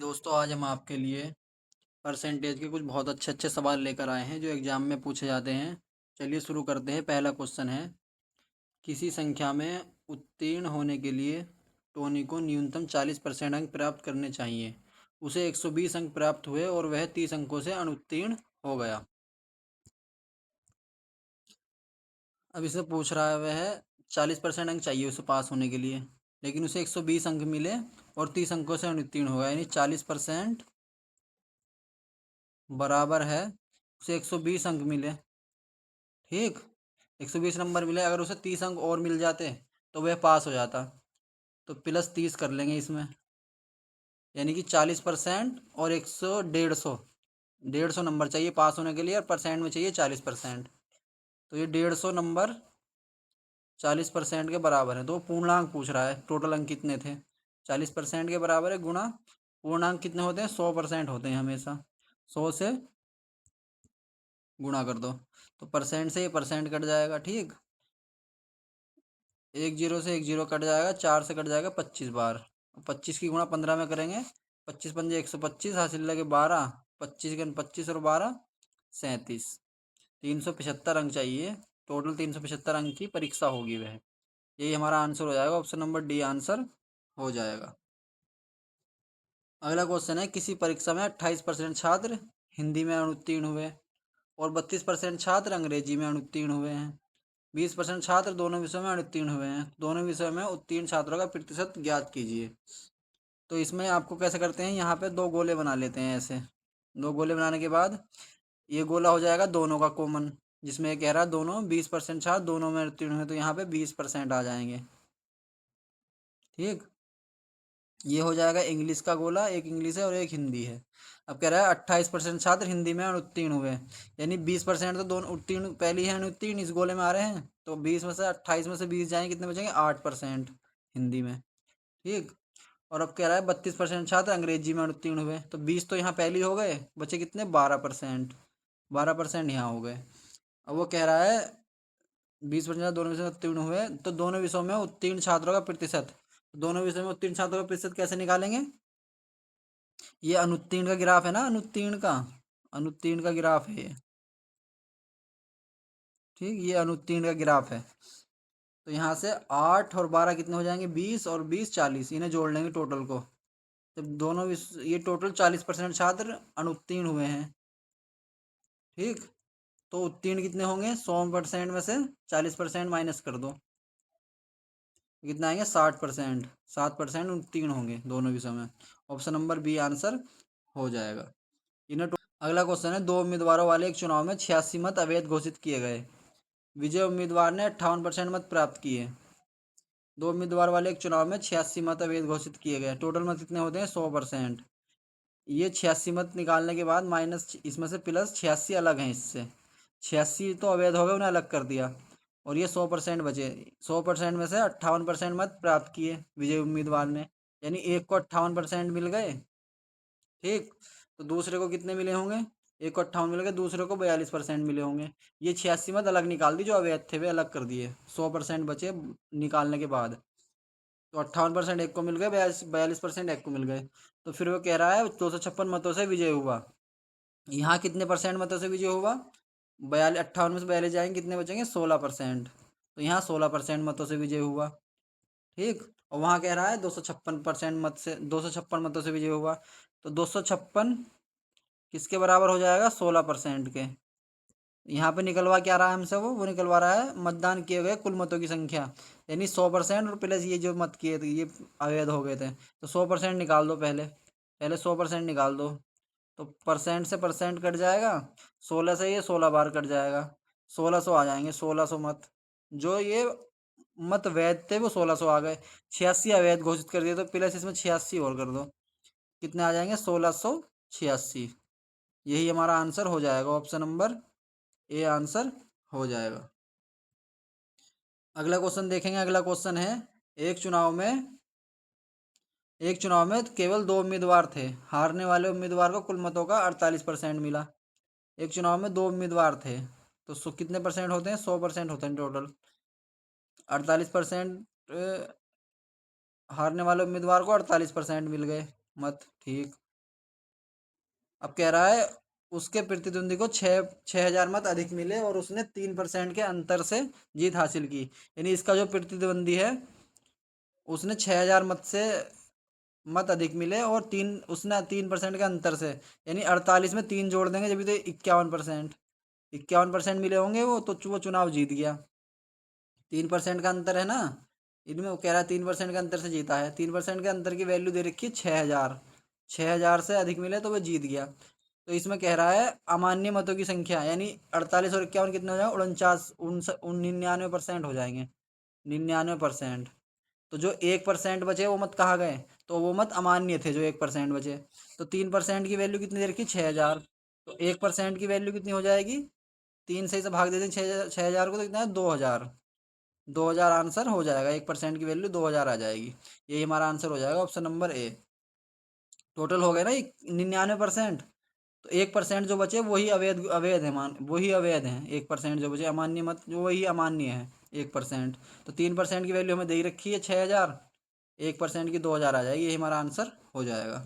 दोस्तों, आज हम आपके लिए परसेंटेज के कुछ बहुत अच्छे अच्छे सवाल लेकर आए हैं जो एग्जाम में पूछे जाते हैं। चलिए शुरू करते हैं। पहला क्वेश्चन है, किसी संख्या में उत्तीर्ण होने के लिए टोनी को न्यूनतम 40% अंक प्राप्त करने चाहिए। उसे 120 अंक प्राप्त हुए और वह 30 अंकों से अनुत्तीर्ण हो गया। अब इसे पूछ रहा है, वह 40% अंक चाहिए उसे पास होने के लिए, लेकिन उसे 120 अंक मिले और 30 अंकों से अनुत्तीर्ण हो गया, यानी 40% बराबर है उसे 120 अंक मिले। ठीक, 120 नंबर मिले, अगर उसे 30 अंक और मिल जाते तो वह पास हो जाता। तो प्लस 30 कर लेंगे इसमें, यानी कि 40% और 150 नंबर चाहिए पास होने के लिए, और परसेंट में चाहिए 40%। तो ये 150 नंबर 40% के बराबर है। तो पूर्णांक पूछ रहा है, टोटल अंक कितने थे। 40% के बराबर है गुणा पूर्णांक कितने होते हैं, 100% होते हैं हमेशा। 100 से गुणा कर दो, तो परसेंट से ये परसेंट कट जाएगा। ठीक, एक जीरो से एक जीरो कट जाएगा, 4 से कट जाएगा 25 बार। 25 की गुणा 15 में करेंगे, 25 पंजे 125, हासिल लगे 12, 25 गन 25 और 12 37। 375 अंक चाहिए, टोटल 375 अंक की परीक्षा होगी वह। यही हमारा आंसर हो जाएगा, ऑप्शन नंबर डी आंसर हो जाएगा। अगला क्वेश्चन है, किसी परीक्षा में 28% छात्र हिंदी में अनुत्तीर्ण हुए और 32% छात्र अंग्रेजी में अनुत्तीर्ण हुए हैं। 20% छात्र दोनों विषयों में अनुत्तीर्ण हुए हैं। दोनों विषयों में उत्तीर्ण छात्रों का प्रतिशत ज्ञात कीजिए। तो इसमें आपको कैसे करते हैं, यहाँ पे दो गोले बना लेते हैं। ऐसे दो गोले बनाने के बाद ये गोला हो जाएगा दोनों का कॉमन, जिसमें ये कह रहा है दोनों 20% छात्र दोनों में उत्तीर्ण हुए, तो यहाँ पे 20% आ जाएंगे। ठीक, ये हो जाएगा इंग्लिश का गोला, एक इंग्लिश है और एक हिंदी है। अब कह रहा है 28% छात्र हिंदी में अनुत्तीर्ण हुए, यानी 20% तो दोनों उत्तीर्ण पहली है, अनुत्तीर्ण इस गोले में आ रहे हैं। तो 20 में से 28 में से 20 जाएंगे, कितने बचेंगे, 8% हिंदी में। ठीक, और अब कह रहा है 32% छात्र अंग्रेजी में अनुत्तीर्ण हुए, तो 20 तो यहाँ पहली हो गए, बचे कितने, 12%। 12% यहाँ हो गए। अब वो कह रहा है 20% दोनों विषयों में उत्तीर्ण हुए, तो दोनों विषयों में उत्तीर्ण छात्रों का प्रतिशत। दोनों विषयों में उत्तीर्ण छात्रों का प्रतिशत कैसे निकालेंगे, ये अनुत्तीर्ण का ग्राफ है ना, अनुत्तीर्ण का ग्राफ है ये। ठीक, ये अनुत्तीर्ण का ग्राफ है। तो यहाँ से 8 और 12 कितने हो जाएंगे, 20 और 20 40, इन्हें जोड़ लेंगे टोटल को। जब दोनों ये टोटल 40% छात्र अनुत्तीर्ण हुए हैं। ठीक, तो उत्तीर्ण कितने होंगे, 100% में से 40% माइनस कर दो, कितना आएंगे, 60%। 7% उत्तीर्ण होंगे दोनों विषयों में। ऑप्शन नंबर बी आंसर हो जाएगा। अगला क्वेश्चन है, दो उम्मीदवारों वाले एक चुनाव में 86 मत अवैध घोषित किए गए। विजय उम्मीदवार ने 58% मत प्राप्त किए। दो उम्मीदवार वाले एक चुनाव में 86 मत अवैध घोषित किए गए, टोटल मत कितने होते हैं, 100%। ये 86 मत निकालने के बाद माइनस इसमें से प्लस 86 अलग हैं इससे। 86 तो अवैध हो गए, उन्हें अलग कर दिया, और ये 100% बचे। 100% में से 58% मत प्राप्त किए विजय उम्मीदवार ने, यानी एक को 58% मिल गए। ठीक, तो दूसरे को कितने मिले होंगे, एक को 58 मिल गए, दूसरे को 42% मिले होंगे। ये 86 मत अलग निकाल दी, जो अवैध थे वे अलग कर दिए, 100% बचे निकालने के बाद। तो 58% एक को मिल गए, 42% एक को मिल गए। तो फिर वो कह रहा है 256 मतों से विजय हुआ। यहाँ कितने परसेंट मतों से विजय हुआ, 58 में से 42 जाएंगे, कितने बचेंगे, 16%। तो यहाँ 16% मतों से विजय हुआ। ठीक, और वहाँ कह रहा है 256 मतों से विजय हुआ। तो 256 किसके बराबर हो जाएगा, 16% के। यहाँ पे निकलवा क्या रहा है हमसे, वो निकलवा रहा है मतदान किए गए कुल मतों की संख्या, यानी 100% और प्लस ये जो मत किए थे ये अवैध हो गए थे। तो 100% निकाल दो, पहले पहले 100% निकाल दो। तो परसेंट से परसेंट कट जाएगा, 16 से ये 16 बार कट जाएगा, 1600 आ जाएंगे। 1600 मत जो ये मत वैध थे वो 1600 आ गए। 86 अवैध घोषित कर दिए, तो प्लस इसमें 86 और कर दो, कितने आ जाएंगे, 1686। यही हमारा आंसर हो जाएगा, ऑप्शन नंबर ए आंसर हो जाएगा। अगला क्वेश्चन देखेंगे। अगला क्वेश्चन है, एक चुनाव में एक चुनाव में केवल दो उम्मीदवार थे, हारने वाले उम्मीदवार को कुल मतों का 48% मिला। एक चुनाव में दो उम्मीदवार थे, तो कितने परसेंट होते हैं, 100% होते हैं टोटल। 48% हारने वाले उम्मीदवार को 48% मिल गए मत। ठीक, अब कह रहा है उसके प्रतिद्वंदी को 6,000 मत अधिक मिले और उसने 3% के अंतर से जीत हासिल की। यानी इसका जो प्रतिद्वंदी है उसने 6,000 मत अधिक मिले और उसने 3% के अंतर से, यानी 48 में 3 जोड़ देंगे जब भी, तो 51%, 51% मिले होंगे वो चुनाव जीत गया। 3% का अंतर है ना, इनमें वो कह रहा है 3% के अंतर से जीता है। 3% के अंतर की वैल्यू दे रखी है 6,000, 6,000 से अधिक मिले तो वो जीत गया। तो इसमें कह रहा है अमान्य मतों की संख्या, यानी 48 और 51 कितने हो जाएंगे, 49, 99% हो जाएंगे, 99%। तो जो 1% बचे वो मत कहाँ गए, तो वो मत अमान्य थे जो 1% बचे। तो 3% की वैल्यू कितनी दे रखी, 6,000। तो 1% की वैल्यू कितनी हो जाएगी, 3 से भाग देते हैं 6,000 को, तो कितना है, 2,000। 2,000 आंसर हो जाएगा, 1% की वैल्यू 2,000 आ जाएगी। यही हमारा आंसर हो जाएगा, ऑप्शन नंबर ए। टोटल हो गए ना 99%। तो 1% जो बचे वही अवैध अवैध है, मान वही अवैध हैं। 1% जो बचे अमान्य मत जो वही अमान्य है, 1%। तो 3% की वैल्यू हमें दे ही रखी है 6,000, 1% की 2,000 आ जाएगी, यही हमारा आंसर हो जाएगा।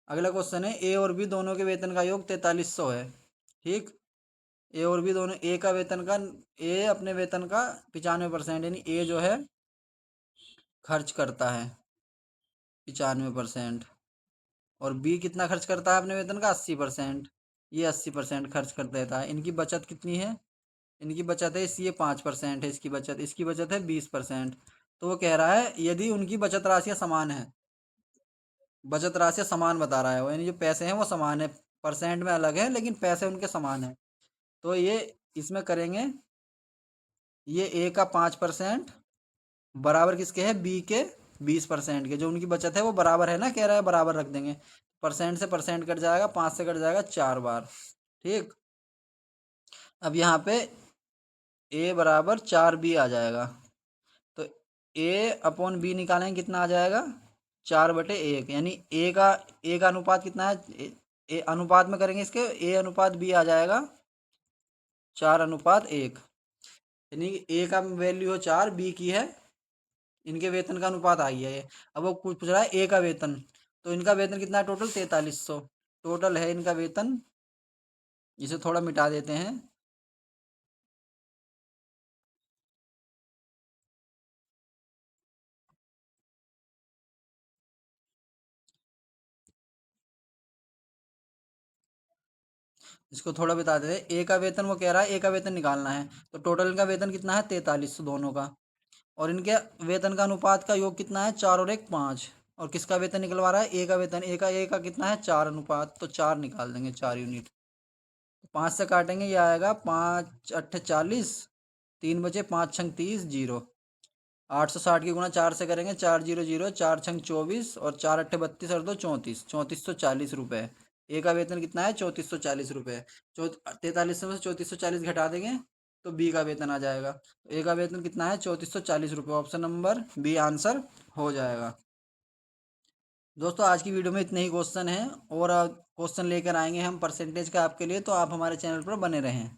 अगला क्वेश्चन है, ए और बी दोनों के वेतन का योग 4300 है। ठीक, ए और बी दोनों, ए का वेतन का, ए अपने वेतन का 95%, यानी ए जो है खर्च करता है 95%, और बी कितना खर्च करता है अपने वेतन का, 80%। ये 80% खर्च कर देता है। इनकी बचत कितनी है, इनकी बचत है ये 5% है, इसकी बचत है 20%। तो वो कह रहा है यदि उनकी बचत राशियाँ समान है, बचत राशियाँ समान बता रहा है वो, यानी जो पैसे हैं वो समान है, परसेंट में अलग है लेकिन पैसे उनके समान है। तो ये इसमें करेंगे, ये ए का 5% बराबर किसके है, बी के 20% के। जो उनकी बचत है वो बराबर है ना, कह रहा है बराबर रख देंगे। परसेंट से परसेंट कट जाएगा, 5 से कट जाएगा 4 बार। ठीक, अब यहाँ पे ए बराबर 4 बी आ जाएगा। तो ए अपॉन बी निकालेंगे, कितना आ जाएगा, 4/1, यानी ए का अनुपात कितना है, अनुपात में करेंगे इसके, ए अनुपात बी आ जाएगा 4:1। यानी ए का वैल्यू है 4, बी की है, इनके वेतन का अनुपात आ गया है। अब वो पूछ रहा है ए का वेतन, तो इनका वेतन कितना है, टोटल 4300 टोटल है इनका वेतन। इसे थोड़ा मिटा देते हैं, इसको थोड़ा बता देते हैं। ए का वेतन, वो कह रहा है ए का वेतन निकालना है, तो टोटल इनका वेतन कितना है, 4300 दोनों का। और इनके वेतन का अनुपात का योग कितना है, 4 और 1 5। और किसका वेतन निकलवा रहा है, ए का वेतन, ए का कितना है, 4 अनुपात, तो 4 निकाल देंगे, 4 यूनिट। 5 से काटेंगे, ये आएगा 5×8 = 40, 3 बचे, 5×6 = 30, 0। 860 की गुणा 4 से करेंगे, 400, 4×6 = 24, और 4×8 = 32 और 2 34, 3440 रुपये। ए का वेतन कितना है, 3440 रुपये। 4300 में से 3440 घटा देंगे तो बी का वेतन आ जाएगा। तो ए का वेतन कितना है, 3440 रुपये। ऑप्शन नंबर बी आंसर हो जाएगा। दोस्तों आज की वीडियो में इतने ही क्वेश्चन हैं, और क्वेश्चन लेकर आएंगे हम परसेंटेज का आपके लिए, तो आप हमारे चैनल पर बने रहें।